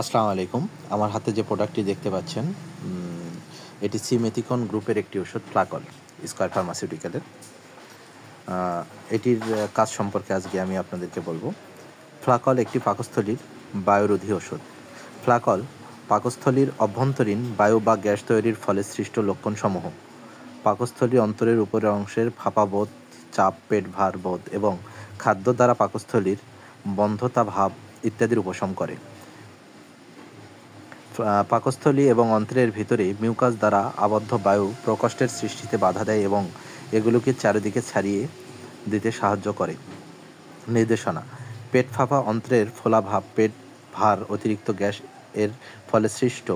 আসসালামু আলাইকুম। আমার হাতে যে প্রোডাক্টটি দেখতে পাচ্ছেন, এটি সিমেথিকন গ্রুপের একটি ওষুধ ফ্লাকল, স্কয়ার ফার্মাসিউটিক্যালের। এটির কাজ সম্পর্কে আজকে আমি আপনাদেরকে বলবো। ফ্লাকল একটি পাকস্থলীর বায়ুরোধী ওষুধ। ফ্লাকল পাকস্থলীর অভ্যন্তরীণ বায়ু বা গ্যাস তৈরির ফলে সৃষ্ট লক্ষণসমূহ: পাকস্থলী অন্তরের উপরের অংশের ফাঁপাবোধ, চাপ, পেট ভার বোধ এবং খাদ্য দ্বারা পাকস্থলীর বন্ধতা ভাব ইত্যাদির উপশম করে। পাকস্থলী এবং অন্ত্রের ভিতরে মিউকাস দ্বারা আবদ্ধ বায়ু প্রকোষ্ঠের সৃষ্টিতে বাধা দেয় এবং এগুলোকে চারিদিকে ছড়িয়ে দিতে সাহায্য করে। নির্দেশনা: পেট ফাঁপা, অন্ত্রের ফোলাভাব, পেট ভার, অতিরিক্ত গ্যাস এর ফলে সৃষ্ট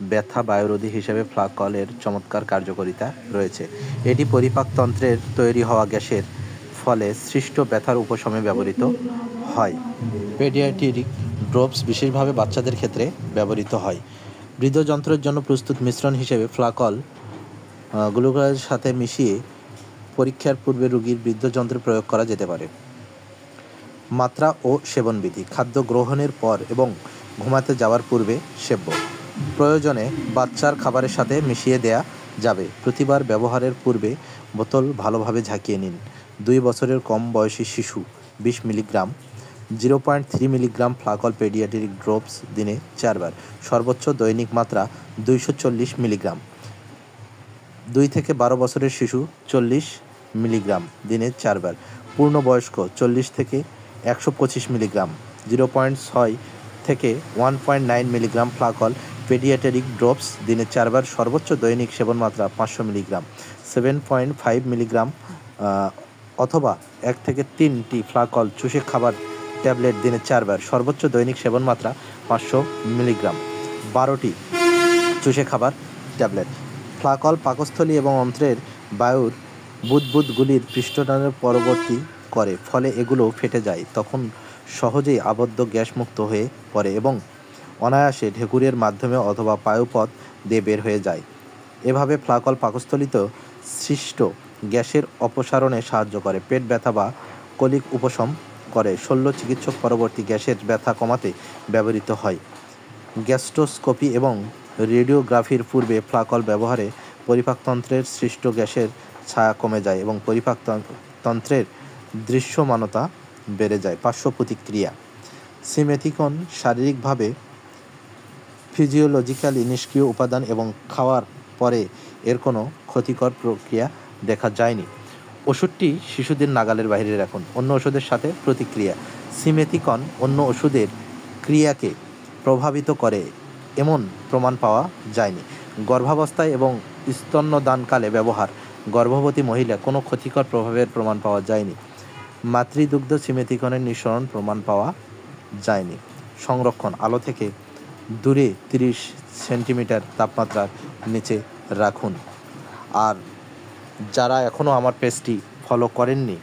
ব্যথা বায়ুরোধী হিসেবে ফ্লাকলের চমৎকার কার্যকারিতা রয়েছে। এটি পরিপাকতন্ত্রের তৈরি হওয়া গ্যাসের ফলে সৃষ্ট ব্যথার উপশমে ব্যবহৃত হয়। পেডিয়াট্রিক ড্রপস বিশেষভাবে বাচ্চাদের ক্ষেত্রে ব্যবহৃত হয়। হৃদযন্ত্রের জন্য প্রস্তুত মিশ্রণ হিসেবে ফ্লাকল গ্লুকোজের সাথে মিশিয়ে পরীক্ষার পূর্বে রোগীর হৃদযন্ত্রে প্রয়োগ করা যেতে পারে। মাত্রা ও সেবনবিধি: খাদ্য গ্রহণের পর এবং ঘুমাতে যাওয়ার পূর্বে সেব্য। প্রয়োজনে বাচ্চার খাবারের সাথে মিশিয়ে দেয়া যাবে। প্রতিবার ব্যবহারের পূর্বে বোতল ভালোভাবে ঝাঁকিয়ে নিন। 2 বছরের কম বয়সী শিশু 20 মিলিগ্রাম, 0.3 মিলিগ্রাম ফ্লাকল পেডিয়াট্রিক ড্রপস দিনে 4 বার। সর্বোচ্চ দৈনিক মাত্রা 240 মিলিগ্রাম। 2 থেকে 12 বছরের শিশু 40 মিলিগ্রাম দিনে 4 বার। পূর্ণবয়স্ক 40 থেকে 125 মিলিগ্রাম, 0.6 থেকে 1.9 মিলিগ্রাম ফ্লাকল পেডিয়াট্রিক ড্রপস দিনে 4 বার। সর্বোচ্চ দৈনিক সেবন মাত্রা 500 মিলিগ্রাম। 7.5 মিলিগ্রাম অথবা 1 থেকে 3টি ফ্লাকল চুষে খাবার ট্যাবলেট দিনে 4 বার। সর্বোচ্চ দৈনিক সেবন মাত্রা 500 মিলিগ্রাম। 12টি চুষে খাবার ট্যাবলেট। ফ্লাকল পাকস্থলী এবং অন্ত্রের বায়ুর বুদবুদগুলির পৃষ্ঠটানের পরবর্তী করে, ফলে এগুলো ফেটে যায়। তখন সহজেই আবদ্ধ গ্যাসমুক্ত হয়ে পড়ে এবং অনায়াসে ঢেকুরের মাধ্যমে অথবা পায়ুপথ দিয়ে বের হয়ে যায়। এভাবে ফ্লাকল পাকস্থলীতে সৃষ্ট গ্যাসের অপসারণে সাহায্য করে, পেট ব্যথা বা কলিক উপশম করে। শল্য চিকিৎসক পরবর্তী গ্যাসের ব্যথা কমাতে ব্যবহৃত হয়। গ্যাস্ট্রোস্কোপি এবং রেডিওগ্রাফির পূর্বে ফ্লাকল ব্যবহারে পরিপাকতন্ত্রের সৃষ্ট গ্যাসের ছায়া কমে যায় এবং পরিপাকতন্ত্রের দৃশ্যমানতা বেড়ে যায়। পার্শ্ব প্রতিক্রিয়া: সিমেথিকন শারীরিকভাবে ফিজিওলজিক্যালি নিষ্ক্রিয় উপাদান এবং খাওয়ার পরে এর কোনো ক্ষতিকর প্রক্রিয়া দেখা যায়নি। ওষুধটি শিশুদের নাগালের বাইরে রাখুন। অন্য ওষুধের সাথে প্রতিক্রিয়া: সিমেথিকন অন্য ওষুধের ক্রিয়াকে প্রভাবিত করে এমন প্রমাণ পাওয়া যায়নি। গর্ভাবস্থায় এবং স্তন্যদানকালে ব্যবহার: গর্ভবতী মহিলা কোনো ক্ষতিকর প্রভাবের প্রমাণ পাওয়া যায়নি। মাতৃদুগ্ধ সিমেথিকনের নিঃসরণ প্রমাণ পাওয়া যায়নি। সংরক্ষণ: আলো থেকে দূরে 30 সেন্টিমিটার তাপমাত্রার নিচে রাখুন। আর যারা এখনও আমার পেজটি ফলো করেননি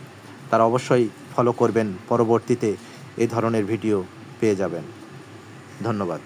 তারা অবশ্যই ফলো করবেন। পরবর্তীতে এই ধরনের ভিডিও পেয়ে যাবেন। ধন্যবাদ।